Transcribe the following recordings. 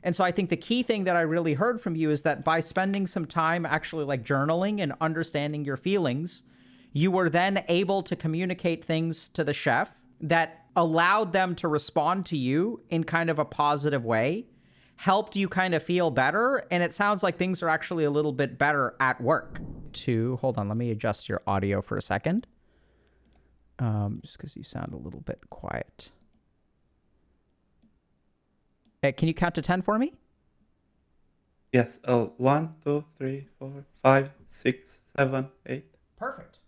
And so I think the key thing that I really heard from you is that by spending some time actually like journaling and understanding your feelings, you were then able to communicate things to the chef that allowed them to respond to you in kind of a positive way, helped you kind of feel better. And it sounds like things are actually a little bit better at work. Hold on, let me adjust your audio for a second. Just because you sound a little bit quiet. Can you count to 10 for me? Yes. 1, 2, 3, 4, 5, 6, 7, 8. Perfect.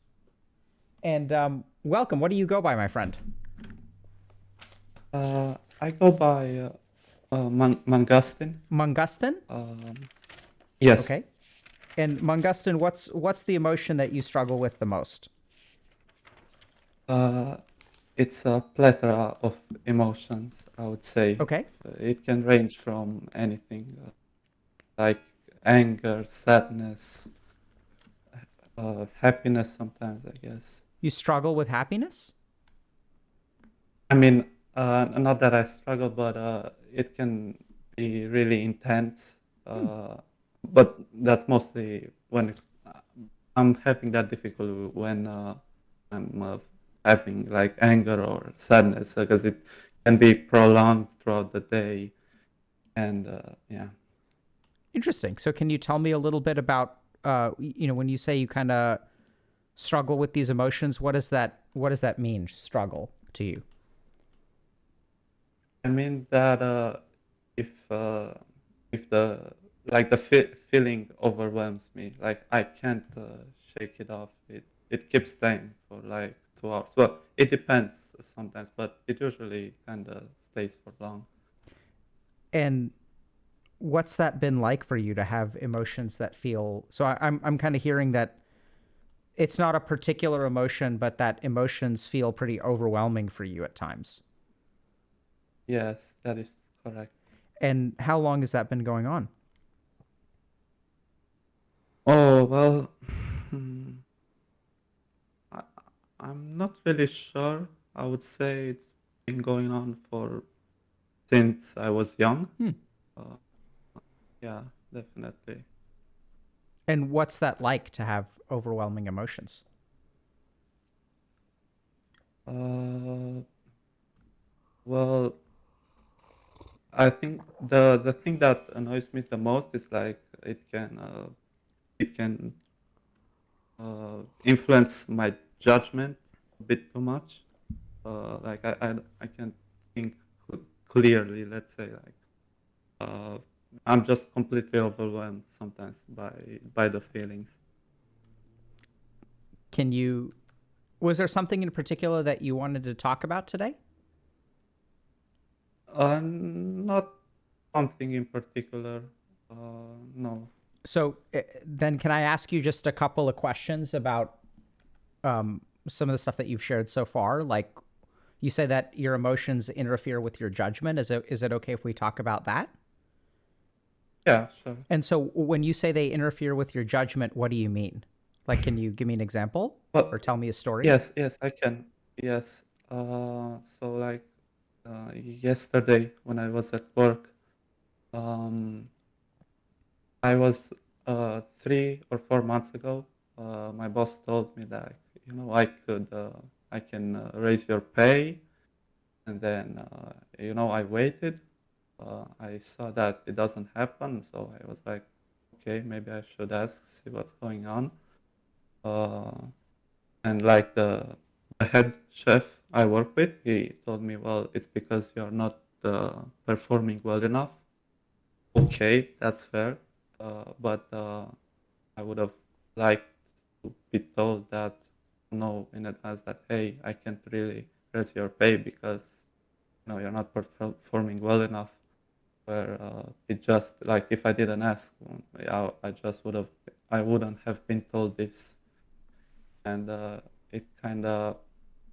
And welcome. What do you go by, my friend? I go by Mangustin. Mungustin? Yes. Okay. And Mungustin, what's the emotion that you struggle with the most? It's a plethora of emotions, I would say. Okay. It can range from anything, like anger, sadness, happiness sometimes, I guess. You struggle with happiness? I mean, not that I struggle, but it can be really intense. But that's mostly when I'm having that difficulty when I'm having like anger or sadness, because it can be prolonged throughout the day. And yeah. Interesting. So can you tell me a little bit about, when you say you kind of struggle with these emotions, what does that mean, struggle, to you? I mean that if the like the feeling overwhelms me, like I can't shake it off. It keeps staying for like 2 hours. Well, it depends sometimes, but it usually kind of stays for long. And what's that been like for you to have emotions that feel so I'm kind of hearing that it's not a particular emotion, but that emotions feel pretty overwhelming for you at times. Yes, that is correct. And how long has that been going on? Oh well, hmm, I, I'm not really sure. I would say it's been going on for since I was young. Hmm. Uh, yeah, definitely. And what's that like to have overwhelming emotions? Uh, well, I think the thing that annoys me the most is like it can influence my judgment a bit too much. Like I can't think clearly. Let's say like uh, I'm just completely overwhelmed sometimes by the feelings. Can you Was there something in particular that you wanted to talk about today? Not something in particular. No. So then can I ask you just a couple of questions about some of the stuff that you've shared so far? Like, you say that your emotions interfere with your judgment. Is it okay if we talk about that? Yeah, sure. And so when you say they interfere with your judgment, what do you mean? Like, can you give me an example or But tell me a story? yes, I can. Yes. So like yesterday when I was at work, um, I was 3 or 4 months ago. My boss told me that I can raise your pay, and then I waited. I saw that it doesn't happen, so I was like, okay, maybe I should ask, see what's going on. Uh, and like the head chef I work with, he told me, well, it's because you're not performing well enough. Okay, that's fair. But I would have liked to be told that no in advance that hey, I can't really raise your pay because you're not performing well enough. Where it just like if I didn't ask, I just I wouldn't have been told this, and it kind of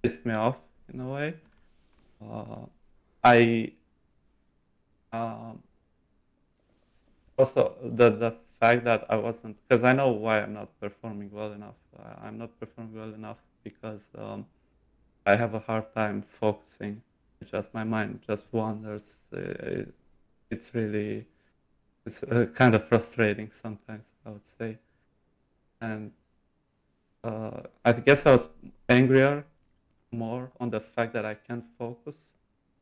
pissed me off in a way. Uh, I um, Also the fact that I wasn't, because I know why I'm not performing well enough. I'm not performing well enough because I have a hard time focusing. Just my mind just wanders. It's really. it's kind of frustrating sometimes, I would say. And I guess I was angrier more on the fact that I can't focus,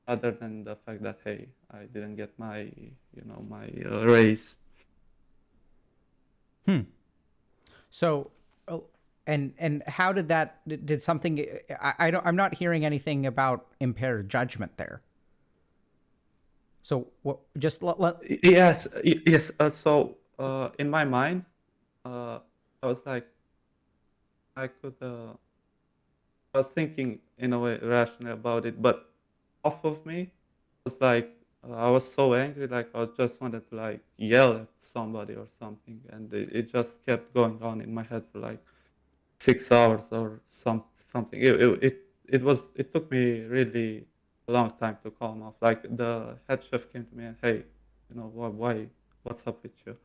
other than the fact that hey, I didn't get my my raise. Hmm. So, and how did that? Did something? I don't. I'm not hearing anything about impaired judgment there. So what? Just let. Yes, yes. So in my mind, I was like, I could. I was thinking in a way rationally about it, but off of me was like I was so angry, like I just wanted to like yell at somebody or something, and it just kept going on in my head for like 6 hours or something. It took me really a long time to calm off. Like the head chef came to me and hey, why what's up with you?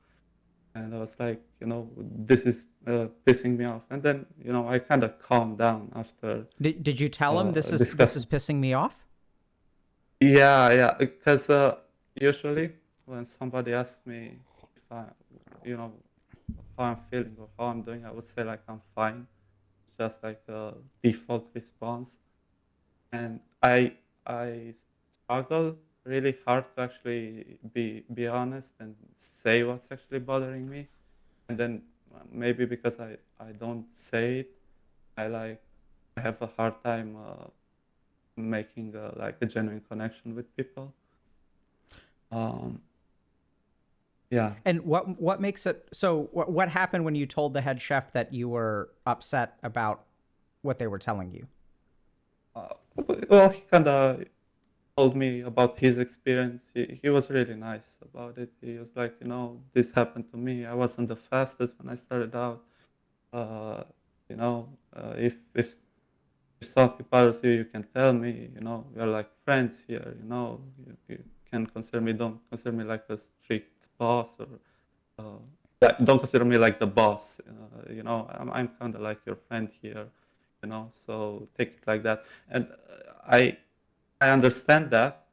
And I was like, this is pissing me off. And then I kind of calmed down after Did you tell him this is discussing. pissing me off? Yeah, yeah. Because usually when somebody asks me if you know, how I'm feeling or how I'm doing, I would say like I'm fine. It's just like a default response. And I struggle really hard to actually be honest and say what's actually bothering me. And then maybe because I don't say it, I have a hard time making like a genuine connection with people. Um, yeah. And what makes it so? What happened when you told the head chef that you were upset about what they were telling you? Uh, well, he kind of told me about his experience. He was really nice about it. He was like, this happened to me. I wasn't the fastest when I started out. Uh, if something bothers you, you can tell me. We're like friends here. You can consider me. Don't consider me like a strict boss or uh, don't consider me like the boss. I'm kind of like your friend here. So take it like that. And I understand that.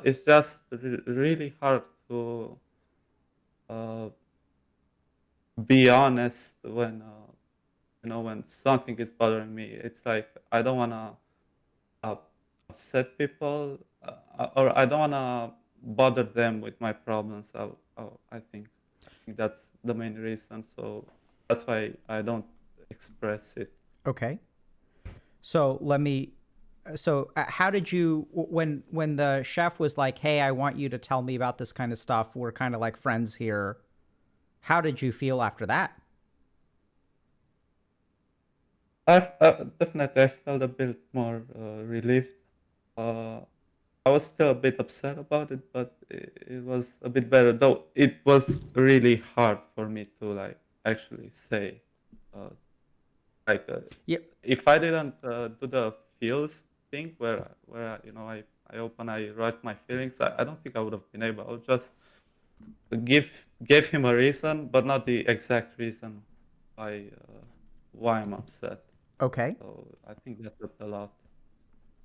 It's just really hard to uh, be honest when something is bothering me. It's like I don't wanna uh, upset people, or I don't wanna bother them with my problems. I think that's the main reason. So that's why I don't express it. Okay. So let me. So how did you when the chef was like, "Hey, I want you to tell me about this kind of stuff. We're kind of like friends here." How did you feel after that? Definitely I felt a bit more relieved. Uh, I was still a bit upset about it, but it was a bit better. Though it was really hard for me to like actually say. Uh, like Yeah. if I didn't do the feels thing where I open, I write my feelings. I don't think I would have been able. I would just give him a reason, but not the exact reason why why I'm upset. Okay. So I think that helped a lot.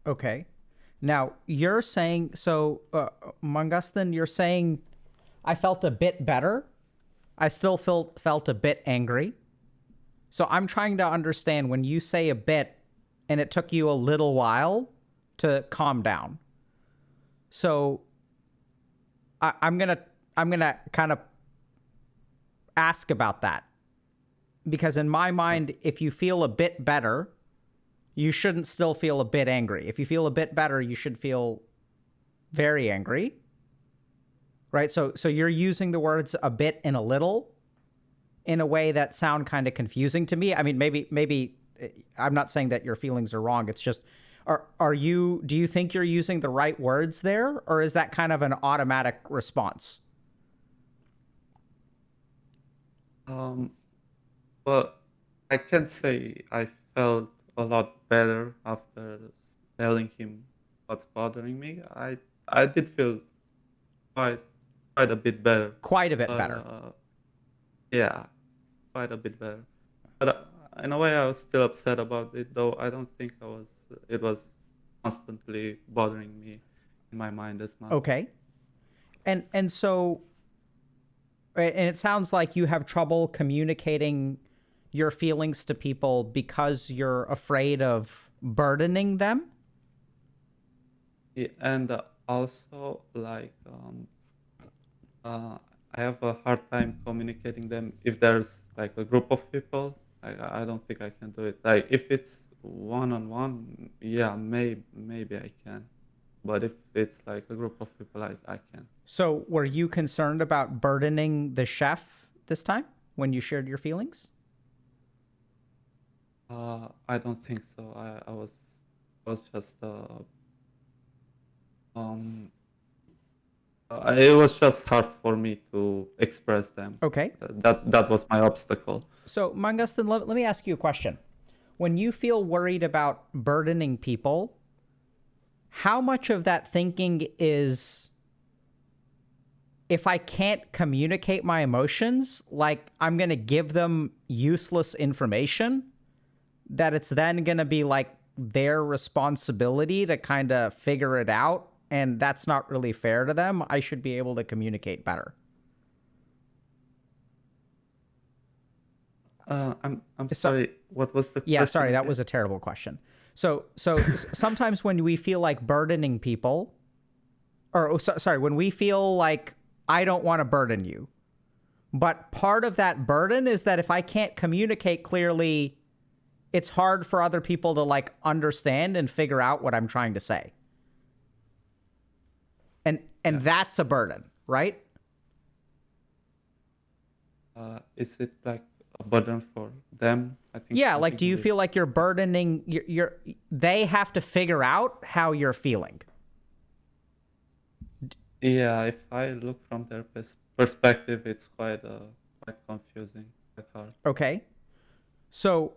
Okay. Now you're saying so, Mangustin. You're saying I felt a bit better. I still felt a bit angry. So I'm trying to understand when you say a bit, and it took you a little while to calm down. So I'm gonna kind of ask about that because in my mind, if you feel a bit better, you shouldn't still feel a bit angry. If you feel a bit better, you should feel very angry, right? So you're using the words a bit and a little in a way that sound kind of confusing to me. I mean, maybe I'm not saying that your feelings are wrong. It's just are you do you think you're using the right words there, or is that kind of an automatic response? Um, but I can say I felt a lot better after telling him what's bothering me. I did feel quite quite a bit better, Quite a bit but better. yeah, quite a bit better. But in a way, I was still upset about it, though. I don't think I was. It was constantly bothering me in my mind as much. Okay. And so And it sounds like you have trouble communicating your feelings to people because you're afraid of burdening them. Yeah, and also like I have a hard time communicating them if there's like a group of people. I don't think I can do it. Like if it's one on one, yeah, maybe I can. But if it's like a group of people, I can. So were you concerned about burdening the chef this time when you shared your feelings? I don't think so. I was just um it was just hard for me to express them. Okay. That was my obstacle. So, Mangustin, let me ask you a question. When you feel worried about burdening people, how much of that thinking is if I can't communicate my emotions, like I'm going to give them useless information, that it's then going to be like their responsibility to kind of figure it out, and that's not really fair to them. I should be able to communicate better. I'm sorry. What was the Yeah, question sorry, that again? was a terrible question. So sometimes when we feel like burdening people, or sorry, when we feel like I don't want to burden you, but part of that burden is that if I can't communicate clearly, it's hard for other people to like understand and figure out what I'm trying to say. And that's a burden, right? Is it like a burden for them? Yeah, I like think do it you is. feel like you're burdening they have to figure out how you're feeling? Yeah, if I look from their perspective, it's quite confusing, quite hard. Okay. So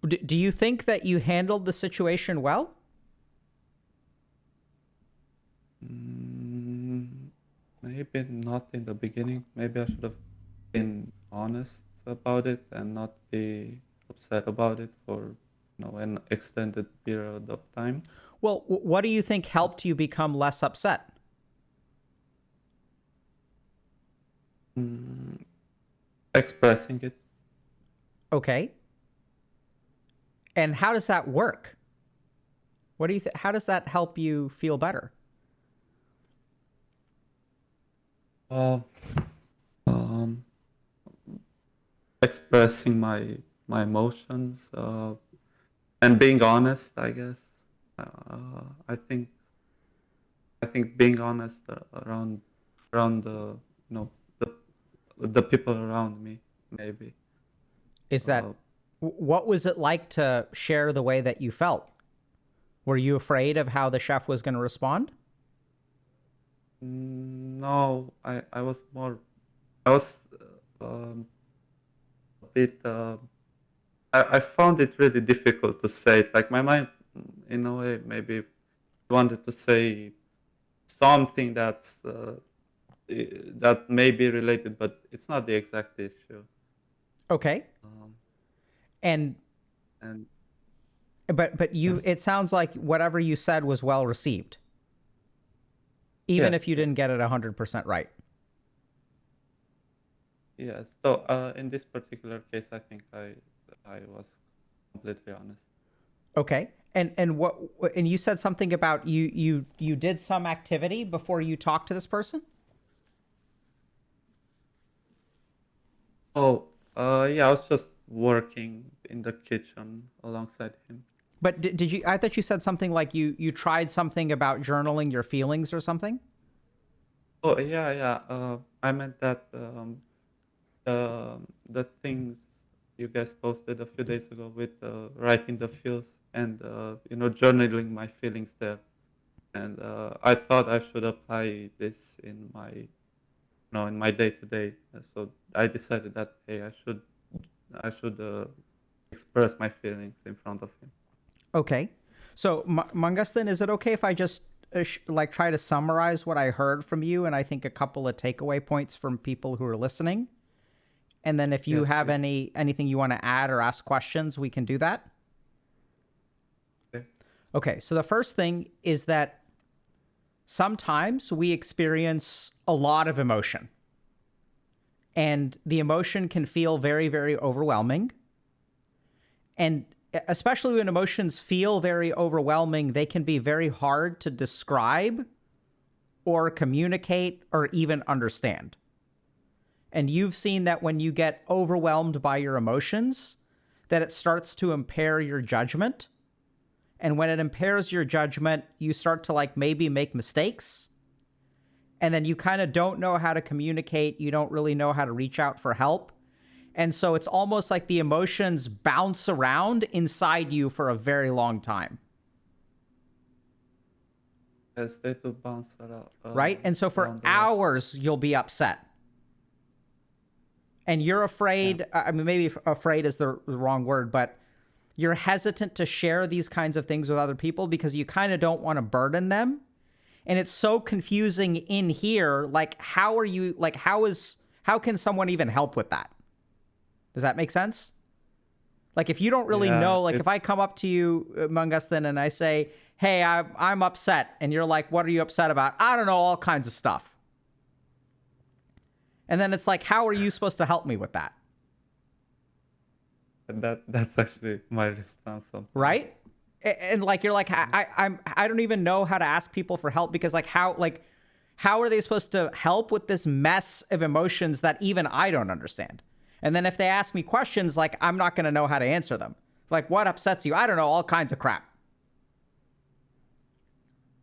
do you think that you handled the situation well? Mm, maybe not in the beginning. Maybe I should have been honest about it and not be upset about it for an extended period of time. Well, what do you think helped you become less upset? Mm, expressing it. Okay. And how does that work? What do you how does that help you feel better? Uh, um, expressing my emotions and being honest, I guess. Uh, I think I think being honest around you know the the people around me, maybe. Is Uh, that what was it like to share the way that you felt? Were you afraid of how the chef was going to respond? no, I was more I was a bit. I found it really difficult to say it. Like my mind, in a way, maybe wanted to say something that may be related, but it's not the exact issue. Okay. Um, And and but yeah, you it sounds like whatever you said was well received, even yes, if you yes, didn't get it 100% right. yes. So in this particular case, I think I was completely honest. Okay. And what and you said something about you did some activity before you talked to this person? Oh, yeah, I was just working in the kitchen alongside him. But did you I thought you said something like you tried something about journaling your feelings or something? Oh, yeah, yeah. I meant that the things you guys posted a few days ago with writing the feels and journaling my feelings there. And I thought I should apply this in my day to day. So I decided that hey, I should express my feelings in front of him. Okay. So, Mangustin, is it okay if I just like try to summarize what I heard from you and I think a couple of takeaway points from people who are listening? And then if you Yes, have please. anything you want to add or ask questions, we can do that. Okay. Okay. So the first thing is that sometimes we experience a lot of emotion. And the emotion can feel very, very overwhelming. And especially when emotions feel very overwhelming, they can be very hard to describe or communicate or even understand. And you've seen that when you get overwhelmed by your emotions, that it starts to impair your judgment. And when it impairs your judgment, you start to like maybe make mistakes. And then you kind of don't know how to communicate. You don't really know how to reach out for help. And so it's almost like the emotions bounce around inside you for a very long time. Yes, they do bounce around. Right? And so for hours, you'll be upset. And you're afraid, I mean, maybe afraid is the wrong word, but you're hesitant to share these kinds of things with other people because you kind of don't want to burden them. And it's so confusing in here. Like, how can someone even help with that? Does that make sense? Like, if you don't really know, like if I come up to you, Among Us, then, and I say, hey, I'm upset. And you're like, what are you upset about? I don't know, all kinds of stuff. And then it's like, how are you supposed to help me with that? That's actually my response sometimes. Right? And like, you're like, I don't even know how to ask people for help because how are they supposed to help with this mess of emotions that even I don't understand? And then if they ask me questions, like, I'm not going to know how to answer them. Like, what upsets you? I don't know, all kinds of crap.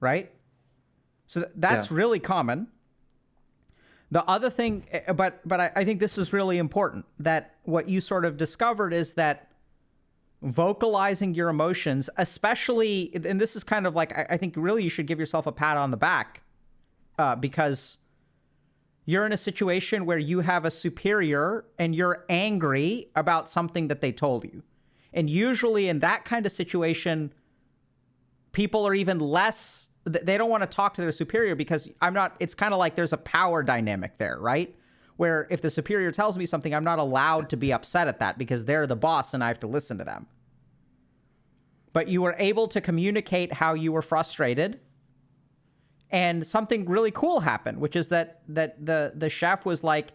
Right? So that's really common. The other thing, but I think this is really important, that what you sort of discovered is that vocalizing your emotions, especially, and this is kind of like, I think really you should give yourself a pat on the back because you're in a situation where you have a superior and you're angry about something that they told you. And usually in that kind of situation, people are even less, they don't want to talk to their superior because it's kind of like there's a power dynamic there, right? Where if the superior tells me something, I'm not allowed to be upset at that because they're the boss and I have to listen to them. But you were able to communicate how you were frustrated. And something really cool happened, which is that the chef was like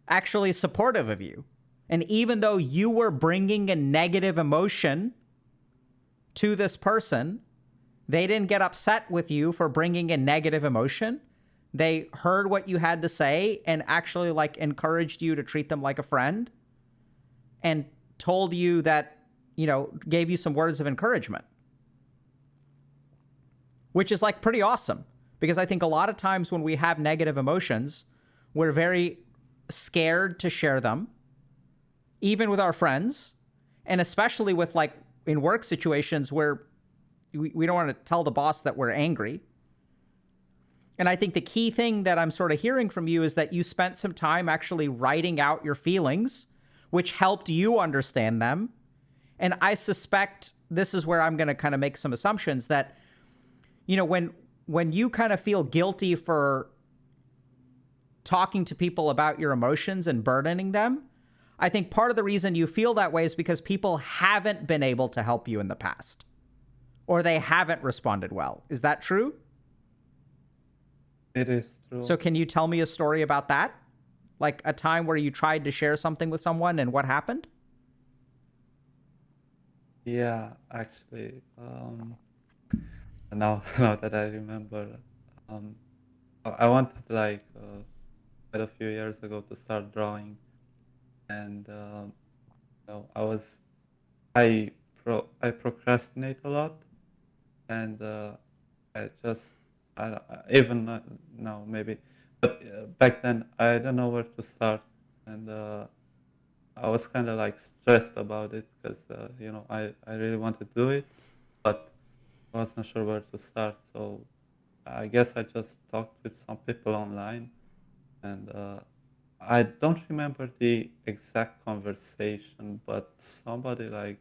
actually supportive of you. And even though you were bringing a negative emotion to this person, they didn't get upset with you for bringing a negative emotion. They heard what you had to say and actually like encouraged you to treat them like a friend and told you that, gave you some words of encouragement, which is like pretty awesome. Because I think a lot of times when we have negative emotions, we're very scared to share them, even with our friends, and especially with like in work situations where we don't want to tell the boss that we're angry. And I think the key thing that I'm sort of hearing from you is that you spent some time actually writing out your feelings, which helped you understand them. And I suspect this is where I'm going to kind of make some assumptions that, when you kind of feel guilty for talking to people about your emotions and burdening them, I think part of the reason you feel that way is because people haven't been able to help you in the past, or they haven't responded well. Is that true? It is true. So can you tell me a story about that? Like a time where you tried to share something with someone and what happened? Yeah, actually. Now that I remember, I wanted quite a few years ago to start drawing, and I procrastinate a lot, and even now maybe, but back then I don't know where to start, and I was kind of like stressed about it because I really wanted to do it, but I wasn't sure where to start. So I guess I just talked with some people online, and I don't remember the exact conversation, but somebody like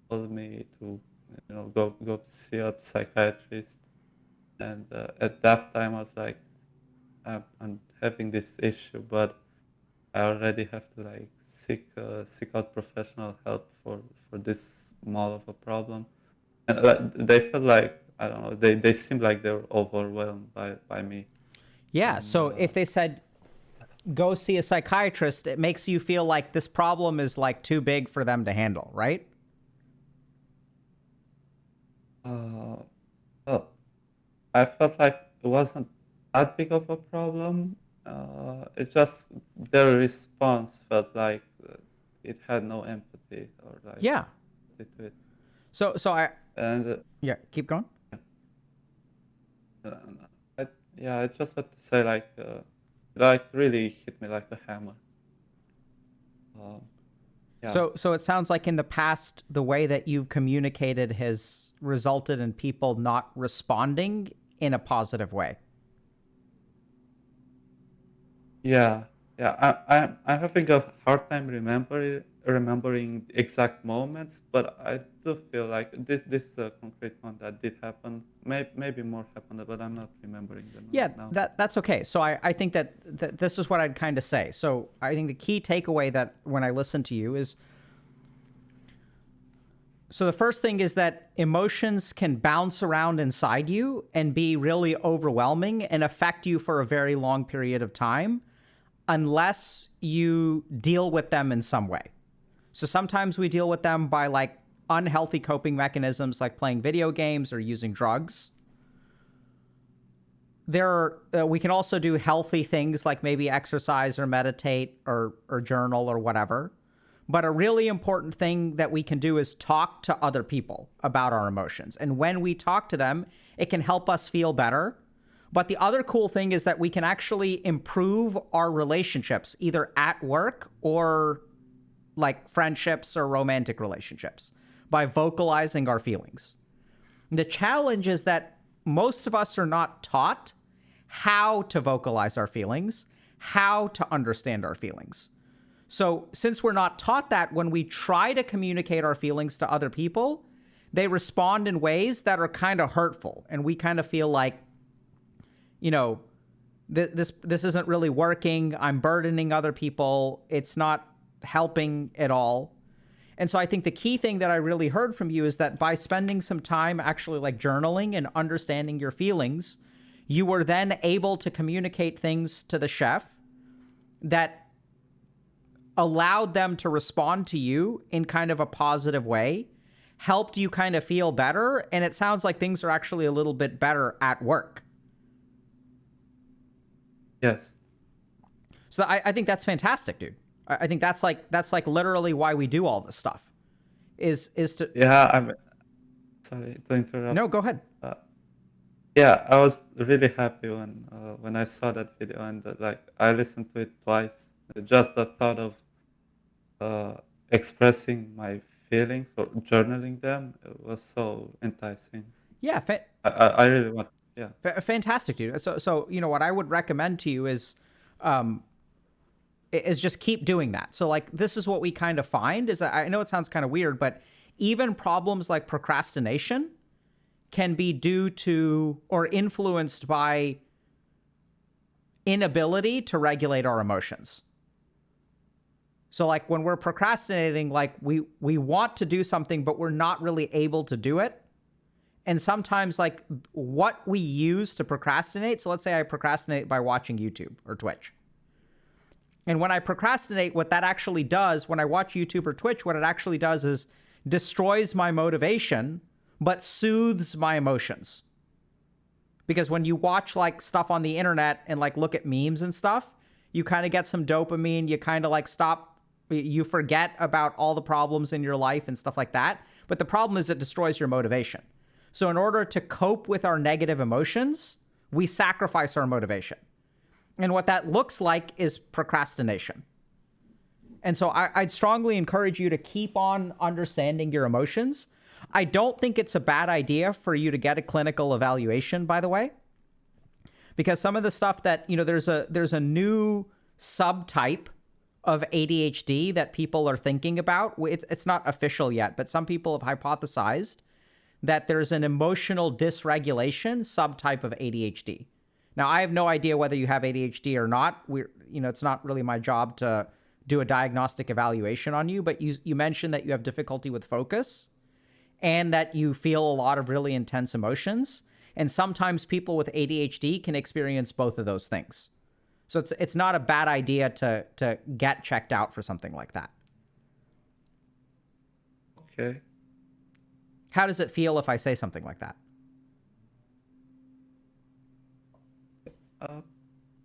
told me to go see a psychiatrist, and at that time I was like, I'm having this issue, but I already have to like seek out professional help for this small of a problem. And they felt like, I don't know, they seemed like they were overwhelmed by me. Yeah. And So if they said, go see a psychiatrist, it makes you feel like this problem is like too big for them to handle, right? Uh, well, I felt like it wasn't that big of a problem. It just their response felt like it had no empathy or like Yeah. to it. So I And yeah, keep going. uh, I just want to say like really hit me like a hammer. Um, yeah, So it sounds like in the past, the way that you've communicated has resulted in people not responding in a positive way. yeah, yeah. I'm having a hard time remembering exact moments, but I do feel like this is a concrete one that did happen. Maybe more happened, but I'm not remembering them Yeah, now. that's okay. So I think that this is what I'd kind of say. So I think the key takeaway that when I listen to you is, so the first thing is that emotions can bounce around inside you and be really overwhelming and affect you for a very long period of time unless you deal with them in some way. So sometimes we deal with them by like unhealthy coping mechanisms like playing video games or using drugs. We can also do healthy things like maybe exercise or meditate or journal or whatever. But a really important thing that we can do is talk to other people about our emotions. And when we talk to them, it can help us feel better. But the other cool thing is that we can actually improve our relationships, either at work or like friendships or romantic relationships, by vocalizing our feelings. The challenge is that most of us are not taught how to vocalize our feelings, how to understand our feelings. So since we're not taught that, when we try to communicate our feelings to other people, they respond in ways that are kind of hurtful. And we kind of feel like, you know, this isn't really working. I'm burdening other people. It's not helping at all. And so I think the key thing that I really heard from you is that by spending some time actually like journaling and understanding your feelings, you were then able to communicate things to the chef that allowed them to respond to you in kind of a positive way, helped you kind of feel better, and it sounds like things are actually a little bit better at work. Yes. So I think that's fantastic, dude. I think that's like literally why we do all this stuff. Is to Yeah, I'm sorry to interrupt. No, go ahead. Uh, yeah, I was really happy when I saw that video and like I listened to it twice. Just the thought of uh, expressing my feelings or journaling them was so enticing. Yeah, I really want, yeah, fantastic, dude. So you know what I would recommend to you is just keep doing that. So like this is what we kind of find is I know it sounds kind of weird, but even problems like procrastination can be due to or influenced by inability to regulate our emotions. So like when we're procrastinating, like we want to do something, but we're not really able to do it. And sometimes like what we use to procrastinate. So let's say I procrastinate by watching YouTube or Twitch. And when I procrastinate, what that actually does, when I watch YouTube or Twitch, what it actually does is destroys my motivation, but soothes my emotions. Because when you watch like stuff on the internet and like look at memes and stuff, you kind of get some dopamine, you kind of like you forget about all the problems in your life and stuff like that. But the problem is it destroys your motivation. So in order to cope with our negative emotions, we sacrifice our motivation. And what that looks like is procrastination. And so I'd strongly encourage you to keep on understanding your emotions. I don't think it's a bad idea for you to get a clinical evaluation, by the way, because some of the stuff that, you know, there's a new subtype of ADHD that people are thinking about. It's not official yet, but some people have hypothesized that there's an emotional dysregulation subtype of ADHD. Now, I have no idea whether you have ADHD or not. It's not really my job to do a diagnostic evaluation on you, but you mentioned that you have difficulty with focus and that you feel a lot of really intense emotions. And sometimes people with ADHD can experience both of those things. So it's not a bad idea to get checked out for something like that. Okay. How does it feel if I say something like that?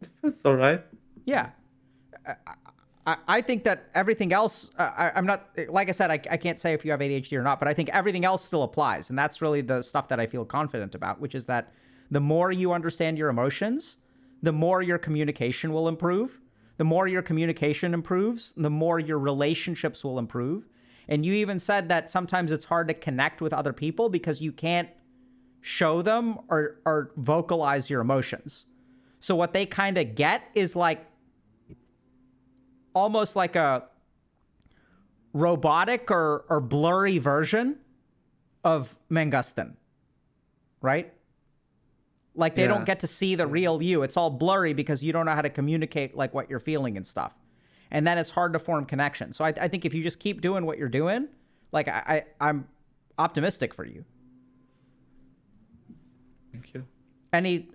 It feels all right. Yeah. I think that everything else, I'm not, like I said, I can't say if you have ADHD or not, but I think everything else still applies. And that's really the stuff that I feel confident about, which is that the more you understand your emotions, the more your communication will improve. The more your communication improves, the more your relationships will improve. And you even said that sometimes it's hard to connect with other people because you can't show them or vocalize your emotions. So what they kind of get is like almost like a robotic or blurry version of Mangustin, right? Like they don't get to see the real you. It's all blurry because you don't know how to communicate like what you're feeling and stuff. And then it's hard to form connection. So I think if you just keep doing what you're doing, like I'm optimistic for you. Thank you. Any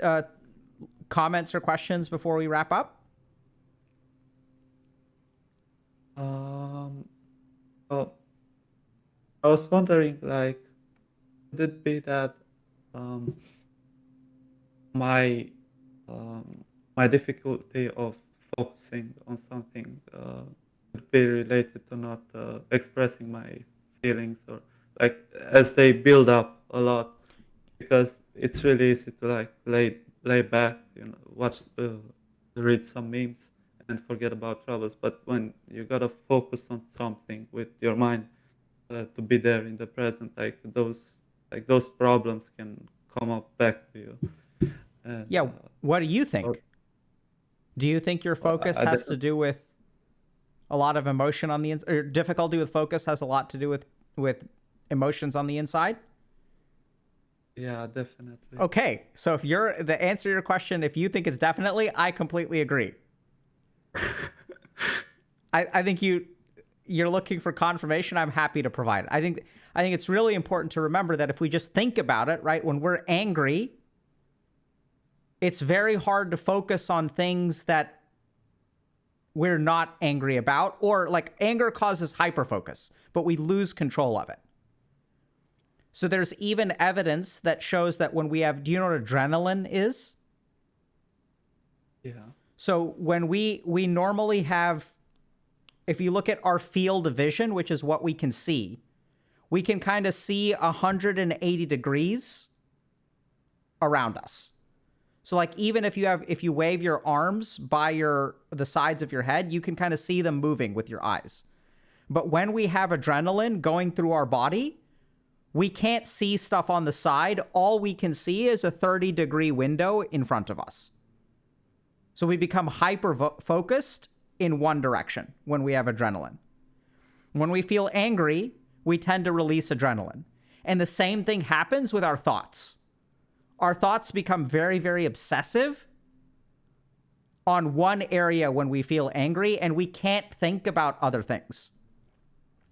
comments or questions before we wrap up? Well, I was wondering, like, would it be that my my difficulty of focusing on something would be related to not expressing my feelings, or like as they build up a lot, because it's really easy to like lay back, watch, read some memes and forget about troubles. But when you gotta focus on something with your mind, to be there in the present, those problems can come up back to you. And, Yeah. What do you think? Do you think your focus has to do with a lot of emotion on the inside, or difficulty with focus has a lot to do with emotions on the inside? Yeah, definitely. Okay. So if the answer to your question, if you think it's definitely, I completely agree. I think you're looking for confirmation. I'm happy to provide it. I think it's really important to remember that if we just think about it, right, when we're angry, it's very hard to focus on things that we're not angry about, or like anger causes hyperfocus, but we lose control of it. So there's even evidence that shows that when we have, do you know what adrenaline is? Yeah. So when we normally have, if you look at our field of vision, which is what we can see, we can kind of see 180 degrees around us. So like even if you wave your arms by the sides of your head, you can kind of see them moving with your eyes. But when we have adrenaline going through our body, we can't see stuff on the side. All we can see is a 30-degree window in front of us. So we become hyper-focused in one direction when we have adrenaline. When we feel angry, we tend to release adrenaline. And the same thing happens with our thoughts. Our thoughts become very, very obsessive on one area when we feel angry, and we can't think about other things.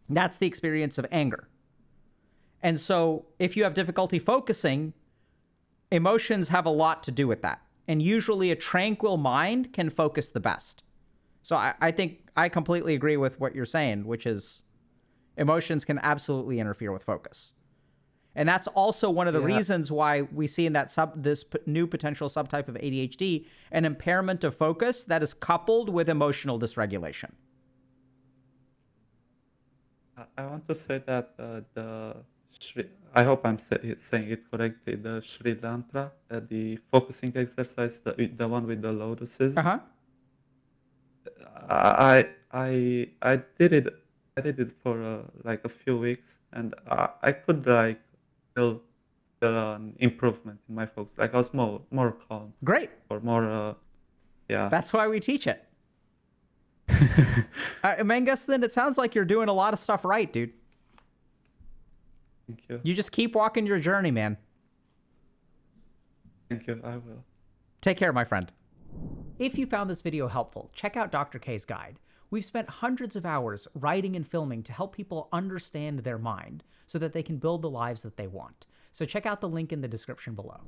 That's the experience of anger. And so if you have difficulty focusing, emotions have a lot to do with that. And usually a tranquil mind can focus the best. So I think I completely agree with what you're saying, which is emotions can absolutely interfere with focus. And that's also one of the reasons why we see in that this new potential subtype of ADHD an impairment of focus that is coupled with emotional dysregulation. I want to say that I hope I'm saying it correctly. The Sri Lanka, the focusing exercise, the one with the lotuses. Uh-huh. I did it. I did it for like a few weeks, and I could like feel an improvement in my focus. Like I was more calm. Great. Or more. Yeah. That's why we teach it. Mangustin, it sounds like you're doing a lot of stuff right, dude. Thank you. You just keep walking your journey, man. Thank you. I will. Take care, my friend. If you found this video helpful, check out Dr. K's guide. We've spent hundreds of hours writing and filming to help people understand their mind so that they can build the lives that they want. So check out the link in the description below.